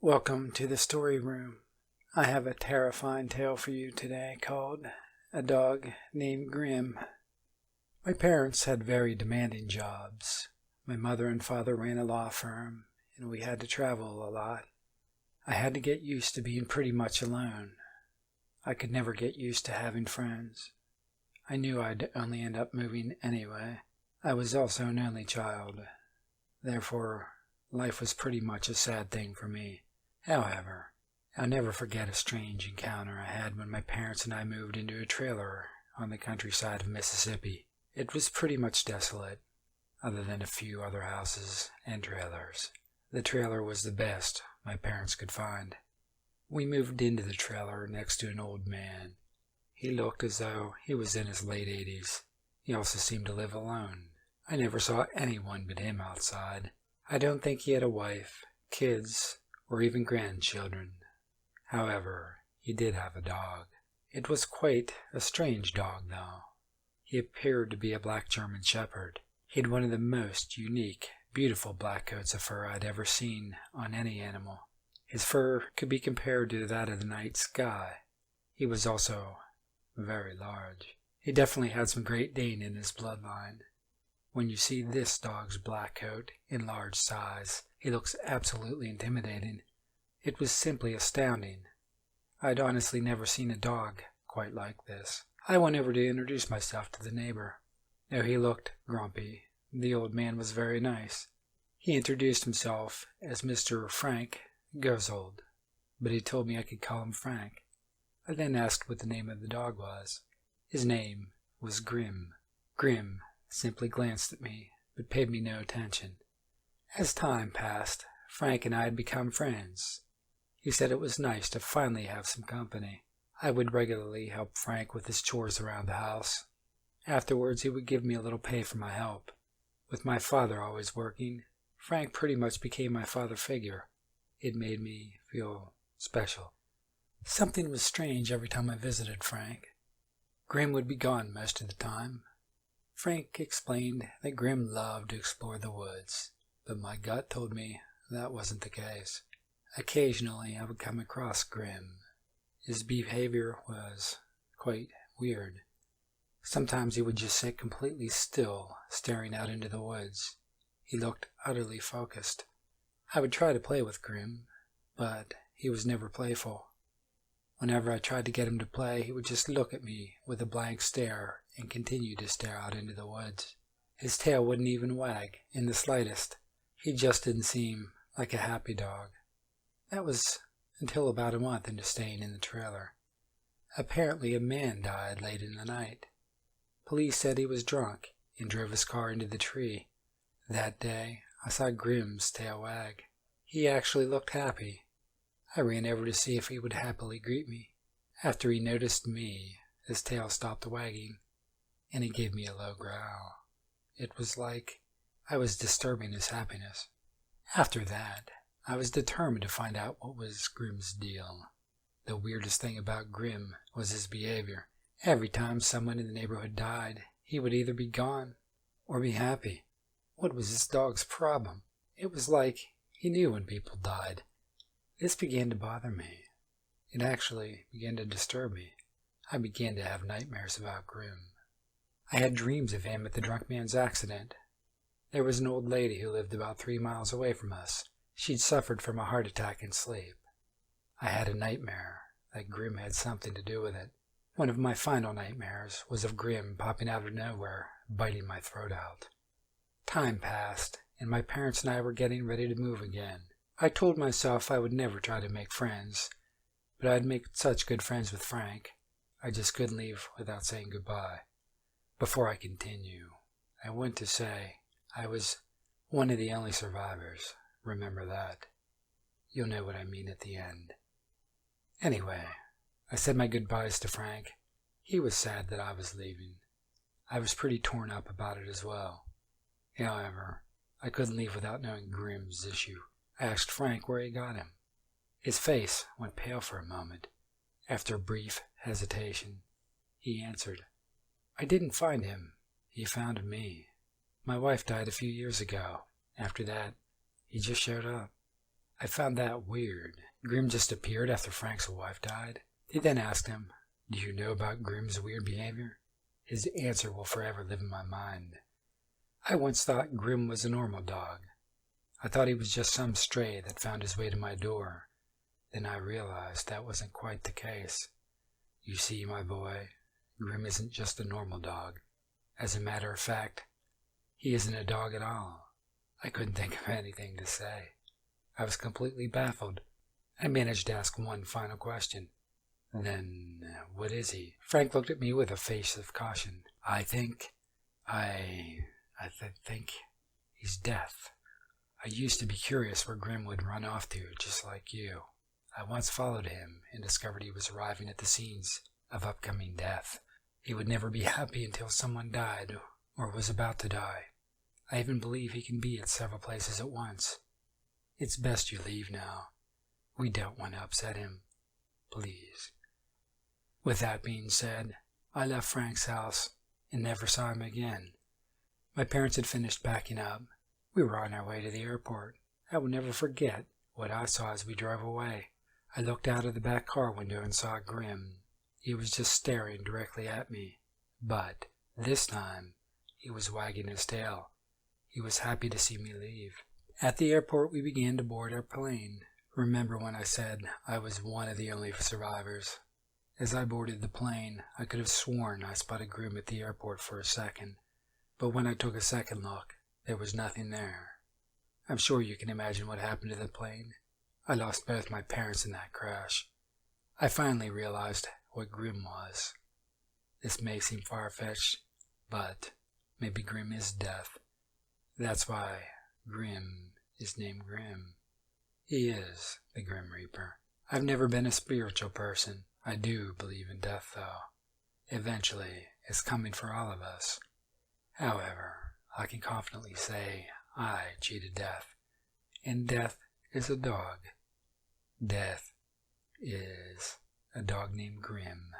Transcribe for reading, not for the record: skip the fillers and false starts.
Welcome to the story room. I have a terrifying tale for you today called A Dog Named Grim. My parents had very demanding jobs. My mother and father ran a law firm, and we had to travel a lot. I had to get used to being pretty much alone. I could never get used to having friends. I knew I'd only end up moving anyway. I was also an only child. Therefore, life was pretty much a sad thing for me. However, I'll never forget a strange encounter I had when my parents and I moved into a trailer on the countryside of Mississippi. It was pretty much desolate, other than a few other houses and trailers. The trailer was the best my parents could find. We moved into the trailer next to an old man. He looked as though he was in his late 80s. He also seemed to live alone. I never saw anyone but him outside. I don't think he had a wife, kids, or even grandchildren. However, he did have a dog. It was quite a strange dog, though. He appeared to be a black German shepherd. He had one of the most unique, beautiful black coats of fur I'd ever seen on any animal. His fur could be compared to that of the night sky. He was also very large. He definitely had some Great Dane in his bloodline. When you see this dog's black coat in large size, he looks absolutely intimidating. It was simply astounding. I'd honestly never seen a dog quite like this. I went over to introduce myself to the neighbor. Though he looked grumpy, the old man was very nice. He introduced himself as Mr. Frank Gozold, but he told me I could call him Frank. I then asked what the name of the dog was. His name was Grim. Grim simply glanced at me, but paid me no attention. As time passed, Frank and I had become friends. He said it was nice to finally have some company. I would regularly help Frank with his chores around the house. Afterwards, he would give me a little pay for my help. With my father always working, Frank pretty much became my father figure. It made me feel special. Something was strange every time I visited Frank. Grim would be gone most of the time. Frank explained that Grim loved to explore the woods, but my gut told me that wasn't the case. Occasionally, I would come across Grim. His behavior was quite weird. Sometimes he would just sit completely still, staring out into the woods. He looked utterly focused. I would try to play with Grim, but he was never playful. Whenever I tried to get him to play, he would just look at me with a blank stare and continue to stare out into the woods. His tail wouldn't even wag in the slightest. He just didn't seem like a happy dog. That was until about a month into staying in the trailer. Apparently a man died late in the night. Police said he was drunk and drove his car into the tree. That day, I saw Grim's tail wag. He actually looked happy. I ran over to see if he would happily greet me. After he noticed me, his tail stopped wagging, and he gave me a low growl. It was like I was disturbing his happiness. After that, I was determined to find out what was Grim's deal. The weirdest thing about Grim was his behavior. Every time someone in the neighborhood died, he would either be gone or be happy. What was this dog's problem? It was like he knew when people died. This began to bother me. It actually began to disturb me. I began to have nightmares about Grim. I had dreams of him at the drunk man's accident. There was an old lady who lived about 3 miles away from us. She'd suffered from a heart attack in sleep. I had a nightmare that Grim had something to do with it. One of my final nightmares was of Grim popping out of nowhere, biting my throat out. Time passed, and my parents and I were getting ready to move again. I told myself I would never try to make friends, but I'd make such good friends with Frank. I just couldn't leave without saying goodbye. Before I continue, I want to say I was one of the only survivors. Remember that. You'll know what I mean at the end. Anyway, I said my goodbyes to Frank. He was sad that I was leaving. I was pretty torn up about it as well. However, I couldn't leave without knowing Grim's issue. I asked Frank where he got him. His face went pale for a moment. After a brief hesitation, he answered, "I didn't find him. He found me. My wife died a few years ago. After that, he just showed up." I found that weird. Grim just appeared after Frank's wife died. He then asked him, "Do you know about Grim's weird behavior?" His answer will forever live in my mind. I once thought Grim was a normal dog. I thought he was just some stray that found his way to my door. Then I realized that wasn't quite the case. You see, my boy, Grim isn't just a normal dog. As a matter of fact, he isn't a dog at all. I couldn't think of anything to say. I was completely baffled. I managed to ask one final question. "Then, what is he?" Frank looked at me with a face of caution. I think he's death. I used to be curious where Grim would run off to, just like you. I once followed him and discovered he was arriving at the scenes of upcoming death. He would never be happy until someone died or was about to die. I even believe he can be at several places at once. It's best you leave now. We don't want to upset him. Please. With that being said, I left Frank's house and never saw him again. My parents had finished packing up. We were on our way to the airport. I will never forget what I saw as we drove away. I looked out of the back car window and saw Grim. He was just staring directly at me. But this time, he was wagging his tail. He was happy to see me leave. At the airport, we began to board our plane. Remember when I said I was one of the only survivors? As I boarded the plane, I could have sworn I spotted Grim at the airport for a second. But when I took a second look, there was nothing there. I'm sure you can imagine what happened to the plane. I lost both my parents in that crash. I finally realized what Grim was. This may seem far-fetched, but maybe Grim is death. That's why Grim is named Grim. He is the Grim Reaper. I've never been a spiritual person. I do believe in death, though. Eventually, it's coming for all of us. However, I can confidently say I cheated death. And death is a dog. Death is a dog named Grim.